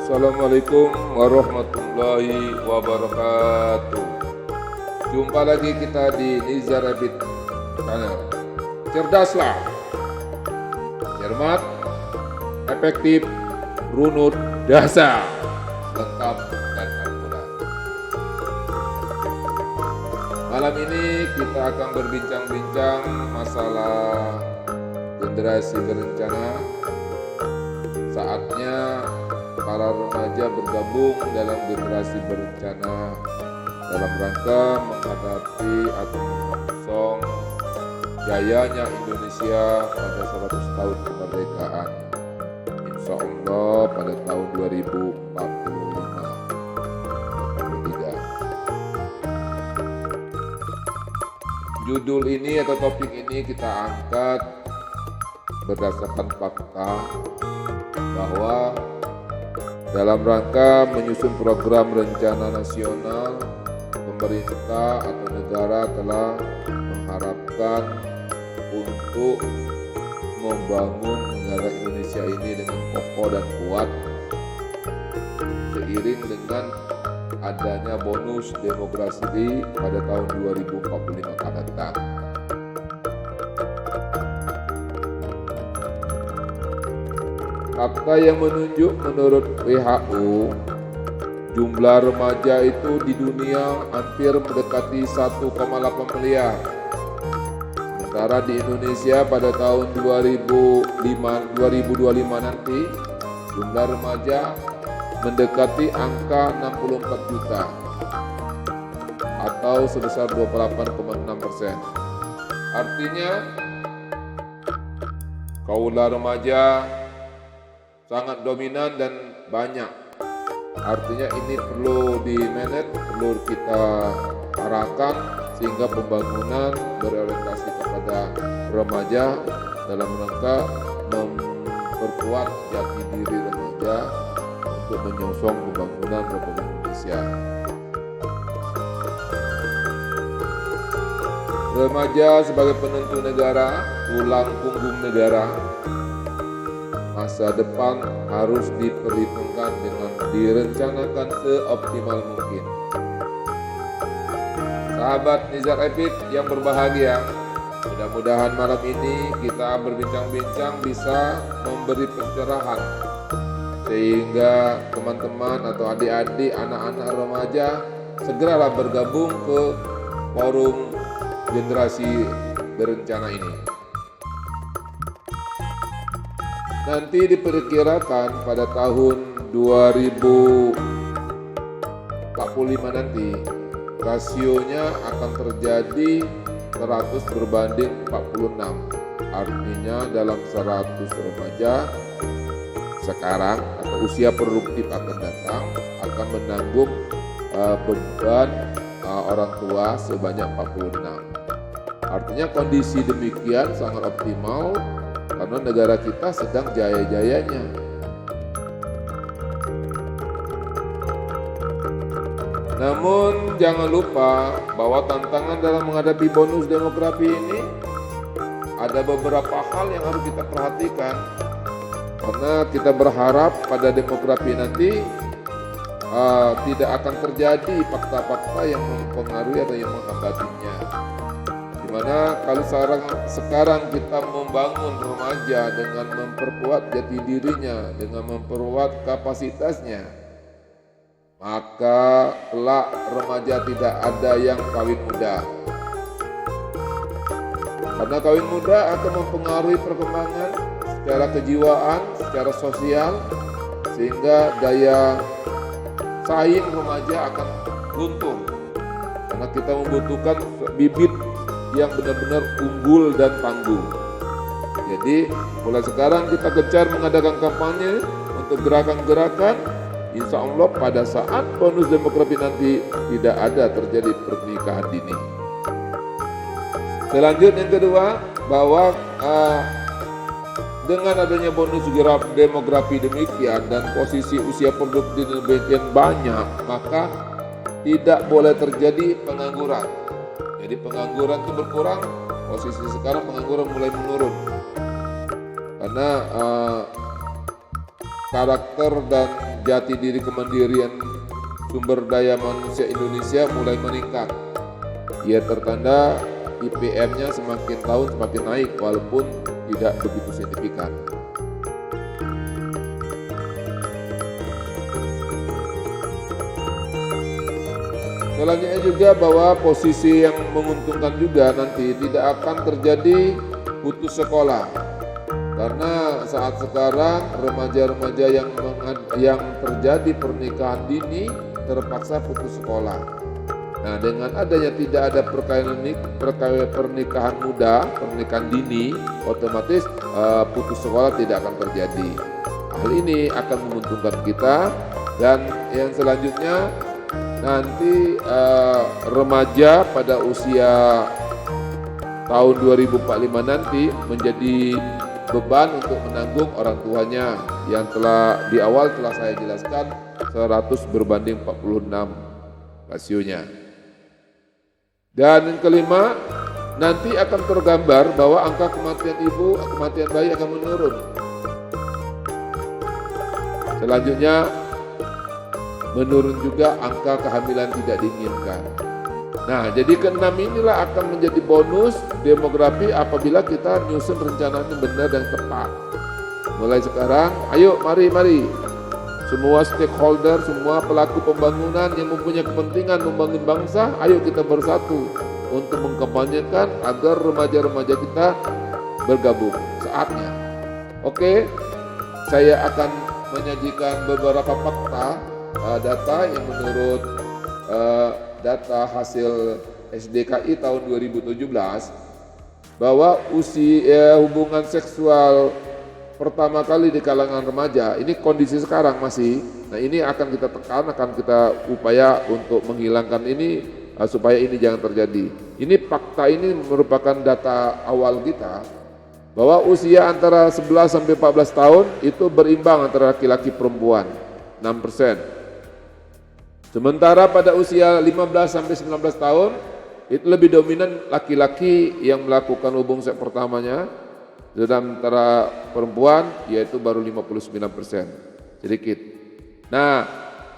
Assalamualaikum warahmatullahi wabarakatuh. Jumpa lagi kita di Nizar Rabbit Channel. Cerdaslah, cermat, efektif, runut, dasar, lengkap dan akurat. Malam ini kita akan berbincang-bincang masalah generasi berencana. Saatnya para remaja bergabung dalam generasi berencana dalam rangka menghadapi atau menyongsong jayanya Indonesia pada 100 tahun kemerdekaan. Insya Allah pada tahun 2045-43. Judul ini atau topik ini kita angkat berdasarkan fakta bahwa dalam rangka menyusun program rencana nasional, pemerintah atau negara telah mengharapkan untuk membangun negara Indonesia ini dengan kokoh dan kuat seiring dengan adanya bonus demografi pada tahun 2045 akan datang. Fakta yang menunjuk menurut WHO, jumlah remaja itu di dunia hampir mendekati 1,8 miliar. Sementara di Indonesia pada tahun 2025 nanti, jumlah remaja mendekati angka 64 juta atau sebesar 28,6%. Artinya, kaula remaja sangat dominan dan banyak. Artinya ini perlu di-manage, perlu kita arahkan sehingga pembangunan berorientasi kepada remaja dalam rangka memperkuat jati diri remaja untuk menyongsong pembangunan Republik Indonesia. Remaja sebagai penentu negara, tulang punggung negara. Masa depan harus diperhitungkan dengan direncanakan seoptimal mungkin. Sahabat Nizar Rabbit yang berbahagia, mudah-mudahan malam ini kita berbincang-bincang bisa memberi pencerahan sehingga teman-teman atau adik-adik, anak-anak remaja segeralah bergabung ke forum generasi berencana ini. Nanti diperkirakan pada tahun 2045 nanti rasionya akan terjadi 100 berbanding 46. Artinya dalam 100 remaja sekarang atau usia produktif akan datang akan menanggung beban orang tua sebanyak 46. Artinya kondisi demikian sangat optimal karena negara kita sedang jaya-jayanya. Namun jangan lupa bahwa tantangan dalam menghadapi bonus demografi ini ada beberapa hal yang harus kita perhatikan. Karena kita berharap pada demografi nanti tidak akan terjadi fakta-fakta yang mempengaruhi atau yang menghambatinya. Dimana kalau sekarang kita membangun remaja dengan memperkuat jati dirinya, dengan memperkuat kapasitasnya, maka kelak remaja tidak ada yang kawin muda. Karena kawin muda akan mempengaruhi perkembangan secara kejiwaan, secara sosial, sehingga daya saing remaja akan luntur. Karena kita membutuhkan bibit yang benar-benar unggul dan tangguh. Jadi mulai sekarang kita gencar mengadakan kampanye untuk gerakan-gerakan. Insya Allah pada saat bonus demografi nanti tidak ada terjadi pernikahan dini. Selanjutnya yang kedua, bahwa dengan adanya bonus demografi demikian dan posisi usia produktif demikian banyak, maka tidak boleh terjadi pengangguran. Jadi pengangguran itu berkurang, posisi sekarang pengangguran mulai menurun. Karena karakter dan jati diri kemandirian sumber daya manusia Indonesia mulai meningkat. Ia tertanda IPM-nya semakin tahun semakin naik walaupun tidak begitu signifikan. Selanjutnya juga bahwa posisi yang menguntungkan juga nanti tidak akan terjadi putus sekolah. Karena saat sekarang remaja-remaja yang terjadi pernikahan dini terpaksa putus sekolah. Nah, dengan adanya tidak ada pernikahan muda, pernikahan dini, otomatis putus sekolah tidak akan terjadi. Hal ini akan menguntungkan kita. Dan yang selanjutnya nanti remaja pada usia tahun 2045 nanti menjadi beban untuk menanggung orang tuanya yang telah di awal telah saya jelaskan 100 berbanding 46 rasionya. Dan yang kelima, nanti akan tergambar bahwa angka kematian ibu, kematian bayi akan menurun. Selanjutnya menurun juga angka kehamilan tidak diinginkan. Nah, jadi keenam inilah akan menjadi bonus demografi apabila kita nyusun rencananya benar dan tepat. Mulai sekarang, ayo mari semua stakeholder, semua pelaku pembangunan yang mempunyai kepentingan membangun bangsa, ayo kita bersatu untuk mengkampanyekan agar remaja-remaja kita bergabung. Saatnya. Oke, saya akan menyajikan beberapa fakta data yang menurut data hasil SDKI tahun 2017 bahwa usia hubungan seksual pertama kali di kalangan remaja ini kondisi sekarang masih. Nah, ini akan kita tekan, akan kita upaya untuk menghilangkan ini supaya ini jangan terjadi. Ini fakta, ini merupakan data awal kita bahwa usia antara 11 sampai 14 tahun itu berimbang antara laki-laki perempuan 6%. Sementara pada usia 15 sampai 19 tahun itu lebih dominan laki-laki yang melakukan hubungan seks pertamanya, sedangkan perempuan yaitu baru 59%, sedikit. Nah,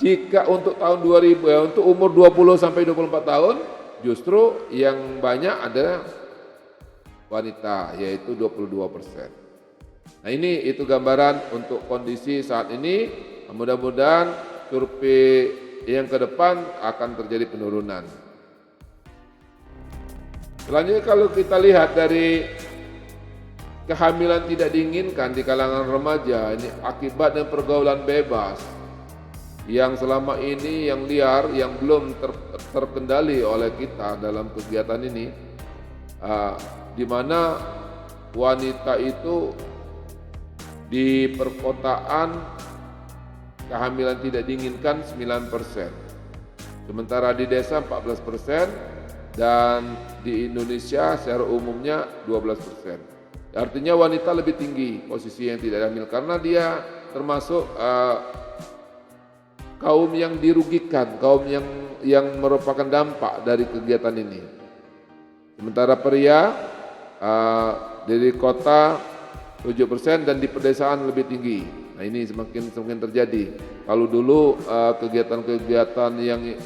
jika untuk tahun 2000 untuk umur 20 sampai 24 tahun justru yang banyak ada wanita yaitu 22%. Nah, ini itu gambaran untuk kondisi saat ini. Mudah-mudahan survei yang ke depan akan terjadi penurunan. Selanjutnya kalau kita lihat dari kehamilan tidak diinginkan di kalangan remaja, ini akibat dan pergaulan bebas yang selama ini yang liar, yang belum terkendali oleh kita dalam kegiatan ini, di mana wanita itu di perkotaan kehamilan tidak diinginkan 9%, sementara di desa 14% dan di Indonesia secara umumnya 12%. Artinya wanita lebih tinggi posisi yang tidak hamil karena dia termasuk kaum yang dirugikan, kaum yang merupakan dampak dari kegiatan ini. Sementara pria dari kota 7% dan di pedesaan lebih tinggi. Nah, ini semakin terjadi. Kalau dulu kegiatan-kegiatan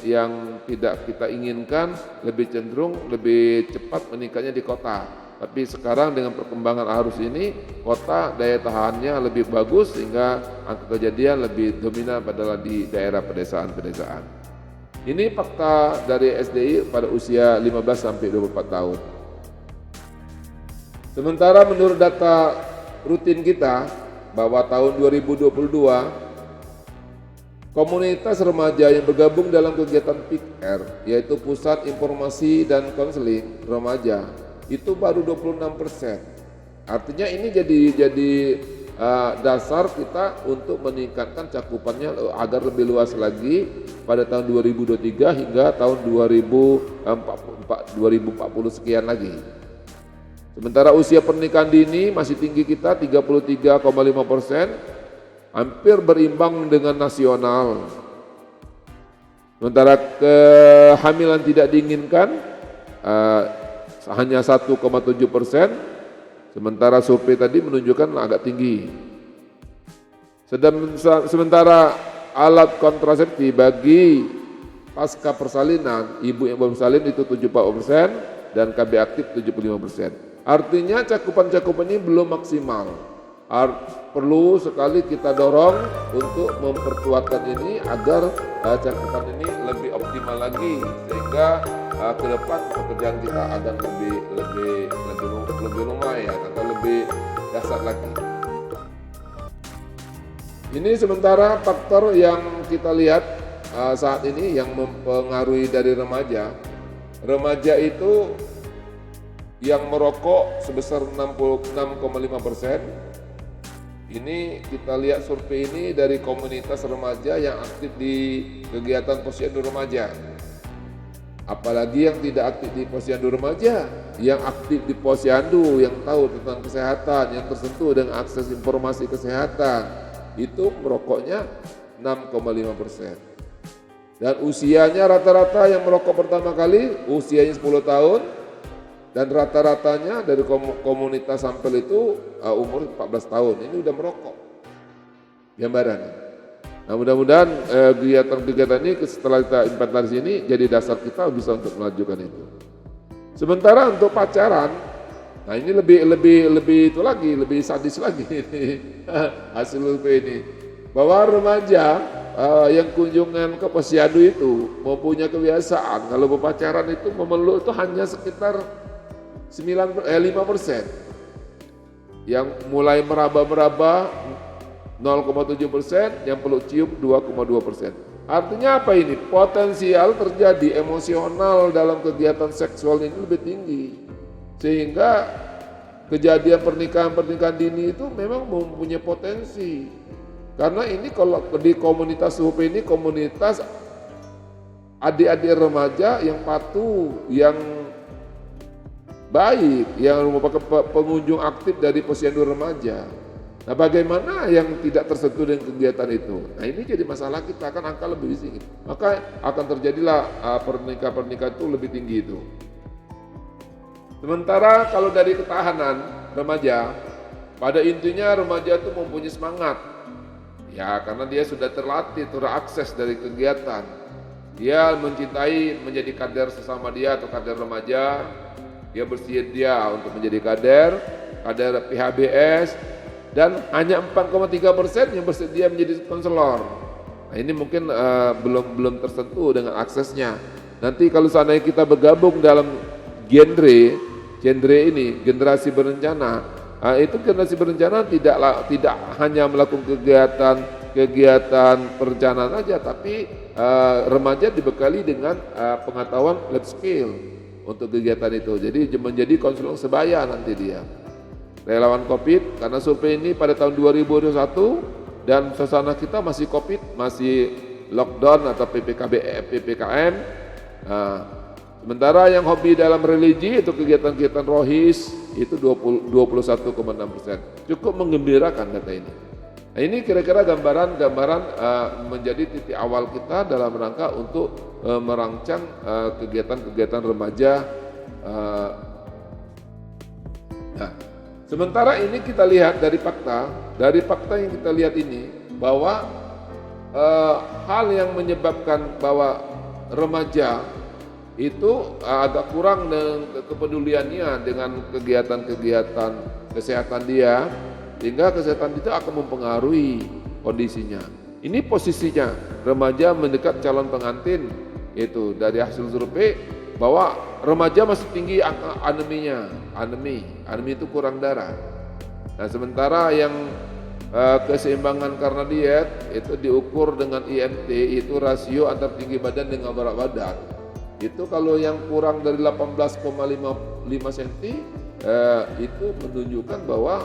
yang tidak kita inginkan lebih cenderung lebih cepat meningkatnya di kota. Tapi sekarang dengan perkembangan arus ini, kota daya tahannya lebih bagus sehingga angka kejadian lebih dominan pada di daerah pedesaan-pedesaan. Ini fakta dari SDI pada usia 15 sampai 24 tahun. Sementara menurut data rutin kita bahwa tahun 2022 komunitas remaja yang bergabung dalam kegiatan PIKR yaitu Pusat Informasi dan Konseling Remaja itu baru 26%. Artinya ini jadi dasar kita untuk meningkatkan cakupannya agar lebih luas lagi pada tahun 2023 hingga tahun 2040 sekian lagi. Sementara usia pernikahan dini masih tinggi kita 33,5%, hampir berimbang dengan nasional. Sementara kehamilan tidak diinginkan hanya 1,7%, sementara survei tadi menunjukkan agak tinggi. Sementara alat kontrasepsi bagi pasca persalinan, ibu yang baru salin itu 74% dan KB aktif 75%. Artinya cakupan ini belum maksimal. Perlu sekali kita dorong untuk memperkuatkan ini agar cakupan ini lebih optimal lagi, sehingga ke depan pekerjaan kita akan lebih lumayan atau lebih dasar lagi. Ini sementara faktor yang kita lihat saat ini yang mempengaruhi dari remaja. Remaja itu yang merokok sebesar 66,5%. Ini kita lihat survei ini dari komunitas remaja yang aktif di kegiatan posyandu remaja. Apalagi yang tidak aktif di posyandu remaja, yang aktif di posyandu, yang tahu tentang kesehatan, yang tersentuh dengan akses informasi kesehatan, itu merokoknya 6,5%. Dan usianya rata-rata yang merokok pertama kali usianya 10 tahun, dan rata-ratanya dari komunitas sampel itu umur 14 tahun. Ini udah merokok gambarannya. Nah, mudah-mudahan kegiatan-kegiatan ini setelah kita inventarisasi ini jadi dasar kita bisa untuk melajukan itu. Sementara untuk pacaran, nah ini lebih itu lagi, lebih sadis lagi hasil survei ini, bahwa remaja yang kunjungan ke posyandu itu mempunyai kebiasaan kalau berpacaran itu memeluk itu hanya sekitar 5%. Yang mulai meraba-meraba 0,7%, yang peluk cium 2,2%. Artinya apa ini? Potensial terjadi emosional dalam kegiatan seksual ini lebih tinggi. Sehingga kejadian pernikahan dini itu memang mempunyai potensi. Karena ini kalau di komunitas survei ini komunitas adik-adik remaja yang patuh, yang baik, yang merupakan pengunjung aktif dari posyandu remaja. Nah, bagaimana yang tidak tersentuh dengan kegiatan itu? Nah, ini jadi masalah kita, kan angka lebih tinggi. Maka akan terjadilah pernikahan itu lebih tinggi itu. Sementara kalau dari ketahanan remaja, pada intinya remaja itu mempunyai semangat. Ya, karena dia sudah terlatih, terakses dari kegiatan. Dia mencintai menjadi kader sesama dia atau kader remaja. Dia bersedia untuk menjadi kader PHBS, dan hanya 4,3% yang bersedia menjadi konselor. Nah, ini mungkin belum tersentuh dengan aksesnya. Nanti kalau seandainya kita bergabung dalam genre ini, generasi berencana, itu generasi berencana tidak hanya melakukan kegiatan perencanaan saja, tapi remaja dibekali dengan pengetahuan life skill untuk kegiatan itu. Jadi menjadi konselor sebaya nanti dia. Relawan Covid, karena survei ini pada tahun 2021 dan suasana kita masih Covid, masih lockdown atau PPKM. Sementara yang hobi dalam religi itu kegiatan-kegiatan rohis itu 21,6%. Cukup menggembirakan data ini. Nah, ini kira-kira gambaran menjadi titik awal kita dalam rangka untuk merancang kegiatan-kegiatan remaja. Nah, sementara ini kita lihat dari fakta yang kita lihat ini bahwa hal yang menyebabkan bahwa remaja itu agak kurang dengan kepeduliannya dengan kegiatan-kegiatan kesehatan dia, sehingga kesehatan itu akan mempengaruhi kondisinya. Ini posisinya remaja mendekat calon pengantin, itu dari hasil survei bahwa remaja masih tinggi angka aneminya, anemi itu kurang darah. Nah, sementara yang keseimbangan karena diet itu diukur dengan IMT, itu rasio antar tinggi badan dengan berat badan. Itu kalau yang kurang dari 18,5 cm itu menunjukkan bahwa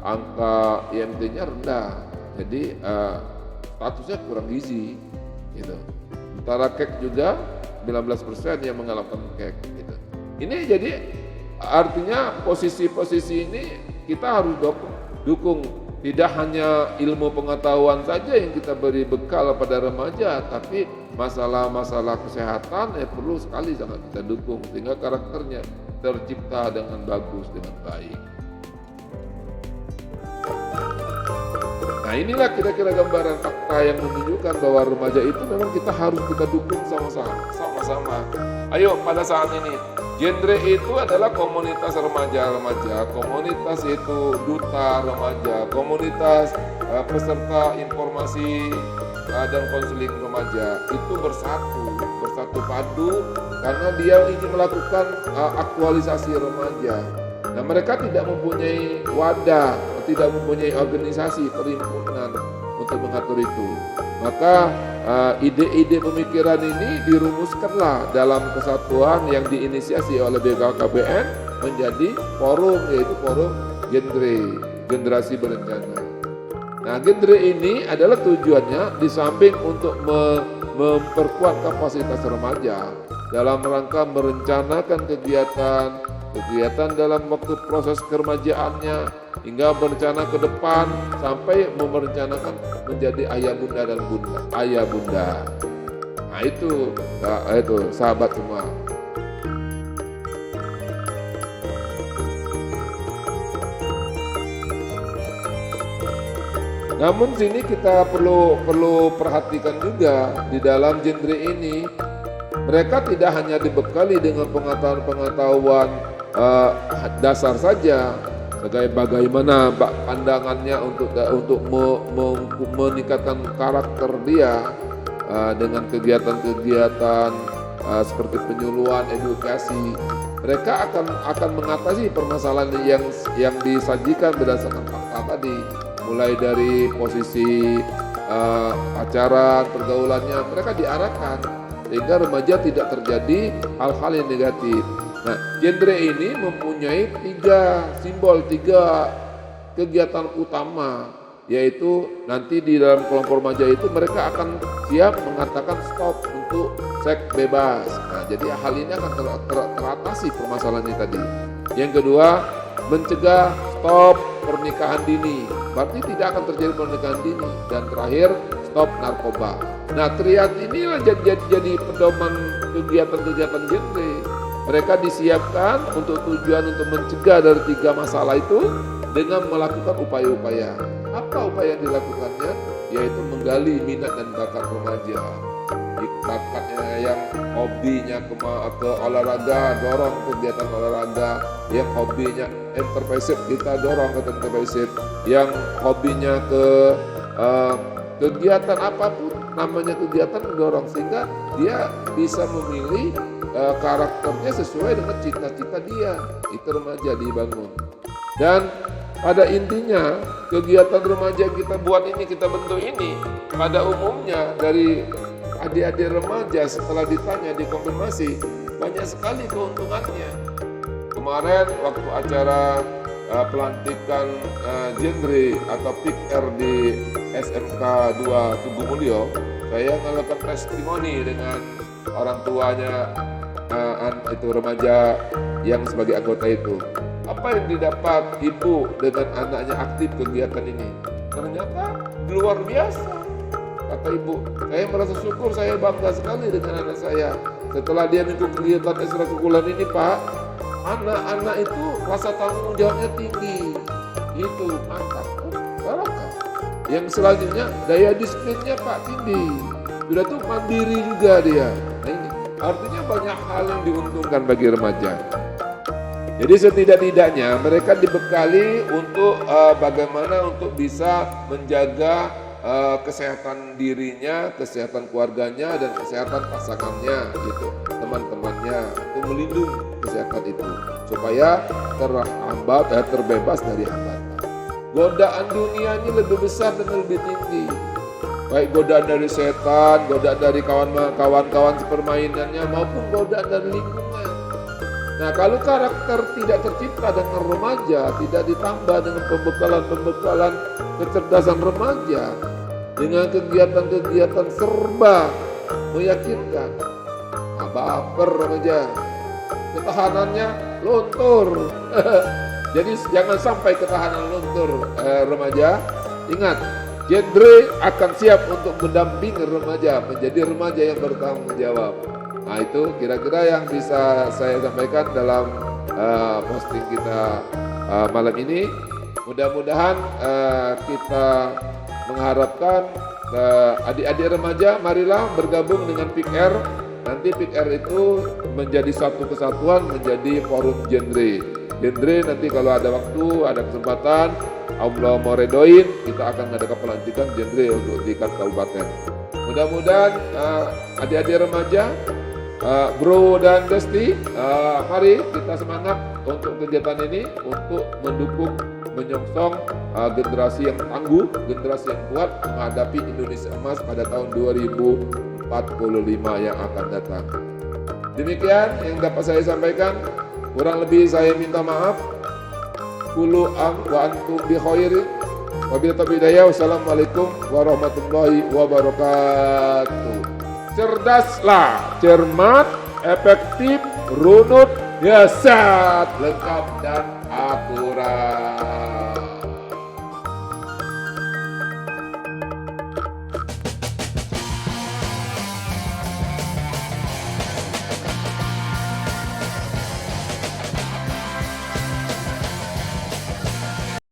angka IMT-nya rendah, jadi statusnya kurang gizi gitu. Sementara kek juga 19% yang mengalami kek gitu. Ini jadi artinya posisi-posisi ini kita harus dukung, tidak hanya ilmu pengetahuan saja yang kita beri bekal pada remaja, tapi masalah-masalah kesehatan perlu sekali sangat kita dukung sehingga karakternya tercipta dengan bagus, dengan baik. Nah inilah kira-kira gambaran fakta yang menunjukkan bahwa remaja itu memang harus kita dukung sama-sama. Ayo pada saat ini, genre itu adalah komunitas remaja-remaja, komunitas itu duta remaja, komunitas peserta informasi dan konseling remaja itu bersatu padu karena dia ingin melakukan aktualisasi remaja. Nah mereka tidak mempunyai wadah, tidak mempunyai organisasi perhimpunan untuk mengatur itu. Maka ide-ide pemikiran ini dirumuskanlah dalam kesatuan yang diinisiasi oleh BKKBN menjadi forum, yaitu forum generasi berencana. Nah genre ini adalah tujuannya di samping untuk memperkuat kapasitas remaja dalam rangka merencanakan kegiatan dalam waktu proses keremajaannya hingga berencana ke depan sampai merencanakan menjadi ayah bunda. Nah itu sahabat semua. Namun sini kita perlu perhatikan juga di dalam genre ini mereka tidak hanya dibekali dengan pengetahuan dasar saja, bagaimana pandangannya untuk meningkatkan karakter dia dengan kegiatan-kegiatan seperti penyuluhan, edukasi. Mereka akan mengatasi permasalahan yang disajikan berdasarkan fakta tadi, mulai dari posisi pacaran, pergaulannya, mereka diarahkan sehingga remaja tidak terjadi hal-hal yang negatif. Nah, genre ini mempunyai tiga kegiatan utama, yaitu nanti di dalam kelompok remaja itu mereka akan siap mengatakan stop untuk seks bebas. Nah, jadi hal ini akan teratasi permasalahan ini tadi. Yang kedua, mencegah stop pernikahan dini, berarti tidak akan terjadi pernikahan dini. Dan terakhir, stop narkoba. Nah, triad inilah jadi pedoman kegiatan-kegiatan genre. Mereka disiapkan untuk tujuan untuk mencegah dari tiga masalah itu dengan melakukan upaya-upaya. Apa upaya yang dilakukannya? Yaitu menggali minat dan bakat remaja. Bakatnya yang hobinya ke olahraga, dorong kegiatan olahraga. Yang hobinya entrepreneurship, kita dorong ke entrepreneurship. Yang hobinya ke kegiatan apapun, namanya kegiatan mendorong sehingga dia bisa memilih karakternya sesuai dengan cita-cita dia. Itu remaja dibangun. Dan pada intinya kegiatan remaja kita buat ini, kita bentuk ini, pada umumnya dari adik-adik remaja setelah ditanya, dikonfirmasi, banyak sekali keuntungannya. Kemarin waktu acara pelantikan genre atau PIKR di SMK 2 Tugu Mulyo, saya melakukan testimoni dengan orang tuanya itu remaja yang sebagai anggota itu. Apa yang didapat ibu dengan anaknya aktif kegiatan ini? Ternyata luar biasa, kata ibu. Saya merasa syukur, saya bangga sekali dengan anak saya. Setelah dia mengikuti kegiatan ekstrakurikuler ini, Pak, anak-anak itu rasa tanggung jawabnya tinggi. Itu mantap, barangkali. Yang selanjutnya daya disiplinnya Pak tinggi. Sudah tuh mandiri juga dia. Nah ini artinya banyak hal yang diuntungkan bagi remaja. Jadi setidak-tidaknya mereka dibekali untuk bagaimana untuk bisa menjaga kesehatan dirinya, kesehatan keluarganya, dan kesehatan pasangannya, gitu, teman-temannya, untuk melindungi kesehatan itu supaya terbebas dari hambatan. Godaan dunianya lebih besar dan lebih tinggi, baik godaan dari setan, godaan dari kawan-kawan sepermainannya, maupun godaan dari lingkungan. Nah, kalau karakter tidak tercipta dengan remaja, tidak ditambah dengan pembekalan kecerdasan remaja, dengan kegiatan-kegiatan serba meyakinkan, baper remaja, ketahanannya luntur. Jadi jangan sampai ketahanan luntur remaja. Ingat, genre akan siap untuk mendampingi remaja menjadi remaja yang bertanggung jawab. Nah itu kira-kira yang bisa saya sampaikan dalam posting kita malam ini. Mudah-mudahan kita mengharapkan adik-adik remaja marilah bergabung dengan PIKR. Nanti PIKR itu menjadi satu kesatuan, menjadi forum genre. Genre nanti kalau ada waktu, ada kesempatan, Allah mau redoin, kita akan mengadakan pelantikan genre untuk tingkat kabupaten. Mudah-mudahan adik-adik remaja, Bro dan Desti, mari kita semangat untuk kegiatan ini, untuk mendukung, menyongsong generasi yang tangguh, generasi yang kuat menghadapi Indonesia Emas pada tahun 2045 yang akan datang. Demikian yang dapat saya sampaikan. Kurang lebih saya minta maaf. Kullu am wa antum bi khairin. Wabillahi taufiq hidayah. Wassalamualaikum warahmatullahi wabarakatuh. Cerdaslah, cermat, efektif, runut, dahsyat, lengkap dan akurat.